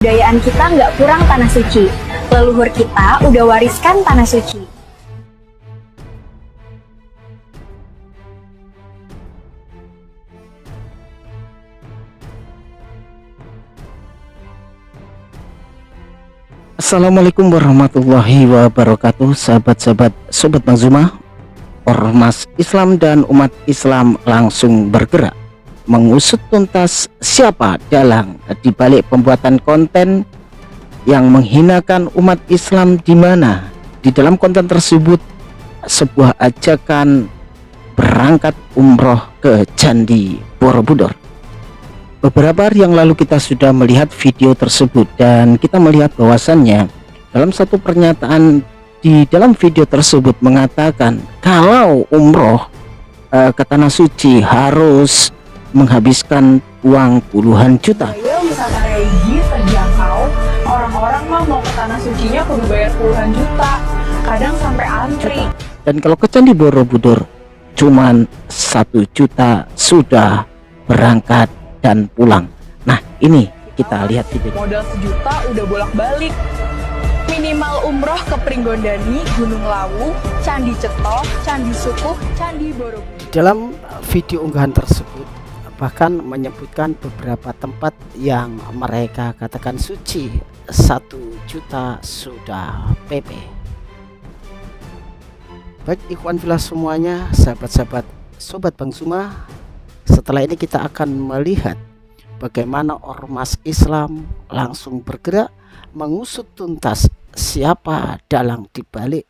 Kebudayaan kita nggak kurang tanah suci. Leluhur kita udah wariskan tanah suci. Assalamualaikum warahmatullahi wabarakatuh. Sahabat-sahabat Sobat Bang Zuma, Ormas Islam dan umat Islam langsung bergerak mengusut tuntas siapa dalang dibalik pembuatan konten yang menghinakan umat Islam, di mana di dalam konten tersebut sebuah ajakan berangkat umroh ke Candi Borobudur. Beberapa hari yang lalu kita sudah melihat video tersebut dan kita melihat bahwasannya dalam satu pernyataan di dalam video tersebut mengatakan kalau umroh ke tanah suci harus menghabiskan uang puluhan juta. Ayo misalkan religi terjangkau, orang-orang mah mau ke tanah sucinya kudu bayar puluhan juta, kadang sampai antri. Dan kalau ke Candi Borobudur cuman 1 juta sudah berangkat dan pulang. Nah, ini kita lihat video. Modal sejuta udah bolak-balik. Minimal umroh ke Pringgondani, Gunung Lawu, Candi Ceto, Candi Sukuh, Candi Borobudur. Dalam video unggahan tersebut bahkan menyebutkan beberapa tempat yang mereka katakan suci. 1 juta sudah PP. Baik ikhwan fillah semuanya, sahabat-sahabat Sobat Bang Zuma, setelah ini kita akan melihat bagaimana Ormas Islam langsung bergerak mengusut tuntas siapa dalang dibalik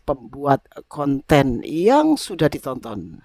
pembuat konten yang sudah ditonton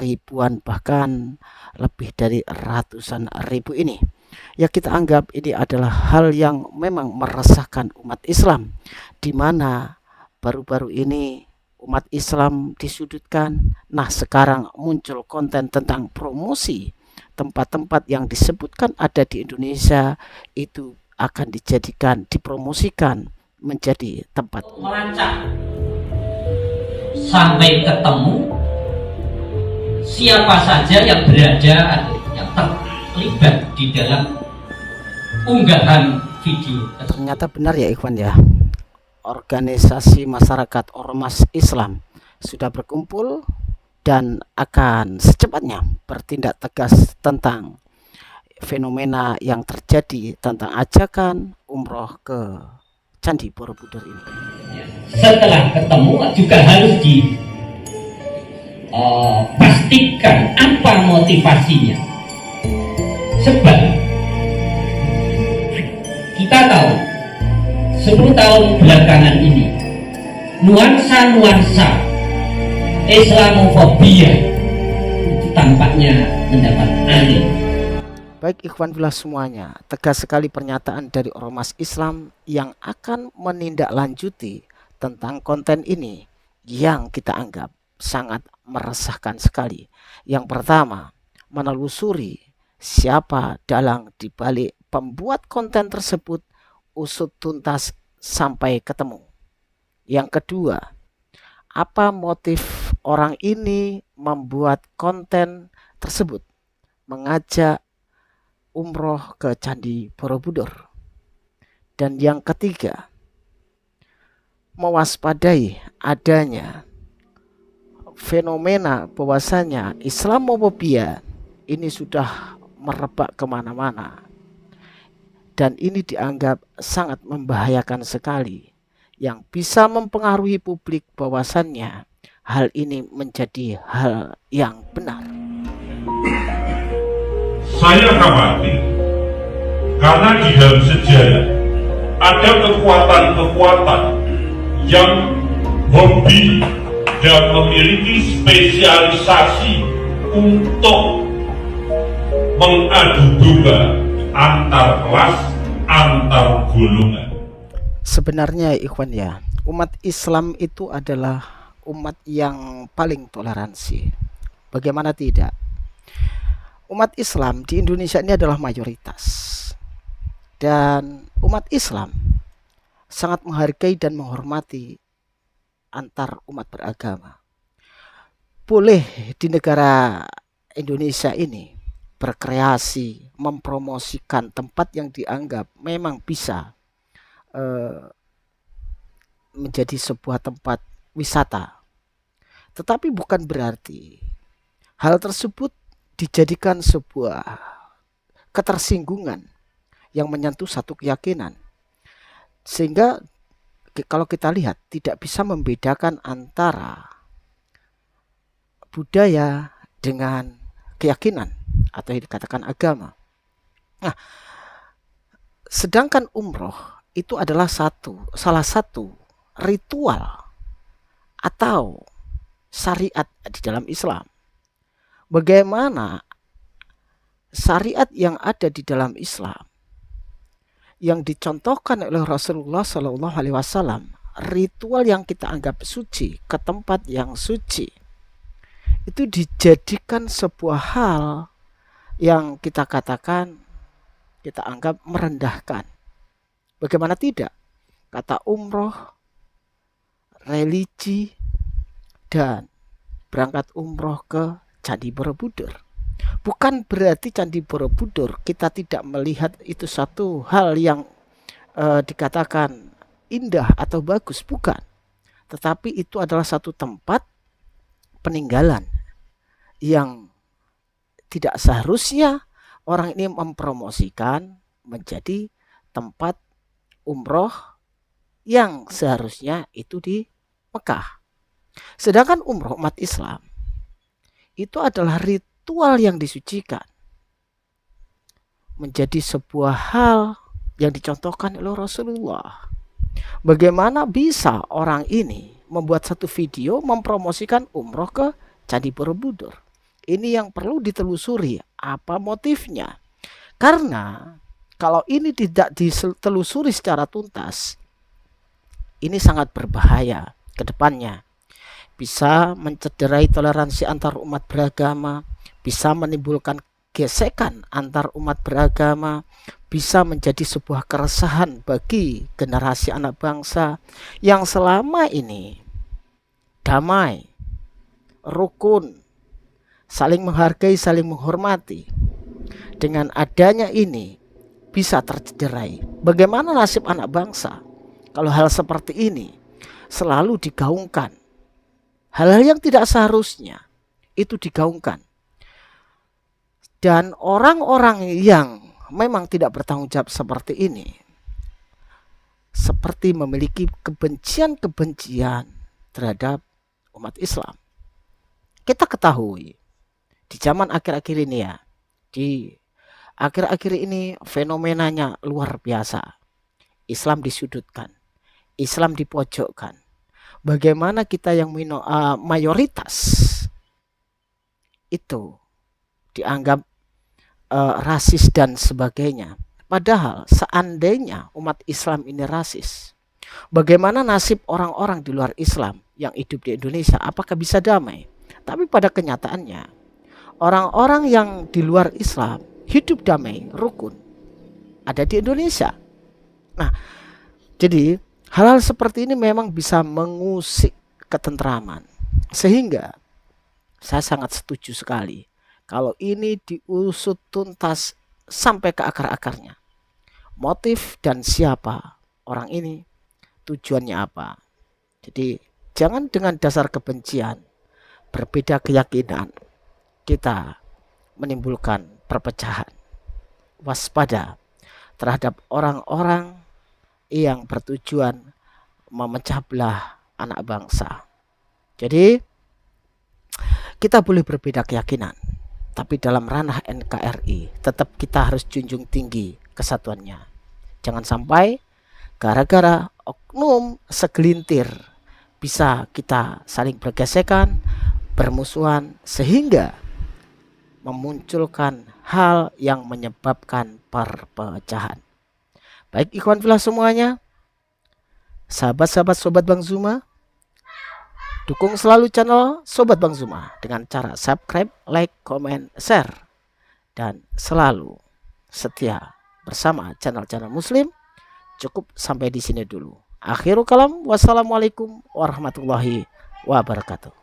ribuan bahkan lebih dari ratusan ribu ini. Ya, kita anggap ini adalah hal yang memang meresahkan umat Islam, di mana baru-baru ini umat Islam disudutkan. Nah, sekarang muncul konten tentang promosi tempat-tempat yang disebutkan ada di Indonesia itu akan dijadikan, dipromosikan menjadi tempat melacak sampai ketemu siapa saja yang berada, yang terlibat di dalam unggahan video. Ternyata benar ya ikhwan ya, organisasi masyarakat Ormas Islam sudah berkumpul dan akan secepatnya bertindak tegas tentang fenomena yang terjadi tentang ajakan umroh ke Candi Borobudur ini. Setelah ketemu juga harus dipastikan apa motivasinya. Sebab kita tahu 10 tahun belakangan ini nuansa-nuansa Islamofobia itu tampaknya mendapat alih. Baik ikhwan fillah semuanya, tegas sekali pernyataan dari Ormas Islam yang akan menindaklanjuti tentang konten ini yang kita anggap sangat meresahkan sekali. Yang pertama, menelusuri siapa dalang dibalik pembuat konten tersebut, usut tuntas sampai ketemu. Yang kedua, apa motif orang ini membuat konten tersebut, mengajak umroh ke Candi Borobudur. Dan yang ketiga, mewaspadai adanya fenomena bahwasanya Islamofobia ini sudah merebak kemana-mana, dan ini dianggap sangat membahayakan sekali, yang bisa mempengaruhi publik bahwasannya hal ini menjadi hal yang benar. Saya khawatir karena di dalam sejarah ada kekuatan-kekuatan yang hobi dan memiliki spesialisasi untuk mengadu domba antar kelas, antar golongan. Sebenarnya ikhwan ya, umat Islam itu adalah umat yang paling toleransi. Bagaimana tidak? Umat Islam di Indonesia ini adalah mayoritas, dan umat Islam sangat menghargai dan menghormati antar umat beragama. Boleh di negara Indonesia ini berkreasi, mempromosikan tempat yang dianggap memang bisa menjadi sebuah tempat wisata. Tetapi bukan berarti hal tersebut dijadikan sebuah ketersinggungan yang menyentuh satu keyakinan. Sehingga kalau kita lihat tidak bisa membedakan antara budaya dengan keyakinan atau yang dikatakan agama. Nah, sedangkan umroh itu adalah salah satu ritual atau syariat di dalam Islam. Bagaimana syariat yang ada di dalam Islam yang dicontohkan oleh Rasulullah Shallallahu Alaihi Wasallam, ritual yang kita anggap suci ke tempat yang suci, itu dijadikan sebuah hal yang kita katakan, kita anggap merendahkan. Bagaimana tidak? Kata umroh, religi, dan berangkat umroh ke Candi Borobudur. Bukan berarti Candi Borobudur kita tidak melihat itu satu hal yang dikatakan indah atau bagus, bukan. Tetapi itu adalah satu tempat peninggalan yang tidak seharusnya orang ini mempromosikan menjadi tempat umroh yang seharusnya itu di Mekah. Sedangkan umroh umat Islam itu adalah ritual yang disucikan, menjadi sebuah hal yang dicontohkan oleh Rasulullah. Bagaimana bisa orang ini membuat satu video mempromosikan umroh ke Candi Borobudur? Ini yang perlu ditelusuri, apa motifnya. Karena kalau ini tidak ditelusuri secara tuntas, ini sangat berbahaya ke depannya. Bisa mencederai toleransi antar umat beragama, bisa menimbulkan gesekan antar umat beragama, bisa menjadi sebuah keresahan bagi generasi anak bangsa yang selama ini damai, rukun, saling menghargai, saling menghormati. Dengan adanya ini bisa tercederai. Bagaimana nasib anak bangsa kalau hal seperti ini selalu digaungkan? Hal-hal yang tidak seharusnya itu digaungkan. Dan orang-orang yang memang tidak bertanggung jawab seperti ini, seperti memiliki kebencian-kebencian terhadap umat Islam. Kita ketahui di zaman akhir-akhir ini ya, di akhir-akhir ini fenomenanya luar biasa. Islam disudutkan, Islam dipojokkan. Bagaimana kita yang mayoritas itu dianggap rasis dan sebagainya. Padahal seandainya umat Islam ini rasis, bagaimana nasib orang-orang di luar Islam yang hidup di Indonesia? Apakah bisa damai? Tapi pada kenyataannya orang-orang yang di luar Islam hidup damai, rukun, ada di Indonesia. Nah, jadi hal-hal seperti ini memang bisa mengusik ketentraman. Sehingga saya sangat setuju sekali kalau ini diusut tuntas sampai ke akar-akarnya. Motif dan siapa orang ini, tujuannya apa. Jadi jangan dengan dasar kebencian, berbeda keyakinan, kita menimbulkan perpecahan. Waspada terhadap orang-orang yang bertujuan memecah belah anak bangsa. Jadi kita boleh berbeda keyakinan, tapi dalam ranah NKRI tetap kita harus junjung tinggi kesatuannya. Jangan sampai gara-gara oknum segelintir bisa kita saling bergesekan, bermusuhan, sehingga memunculkan hal yang menyebabkan perpecahan. Baik ikhwan fillah semuanya, sahabat-sahabat Sobat Bang Zuma, dukung selalu channel Sobat Bang Zuma dengan cara subscribe, like, comment, share, dan selalu setia bersama channel-channel muslim. Cukup sampai di sini dulu. Akhirul kalam, wassalamualaikum warahmatullahi wabarakatuh.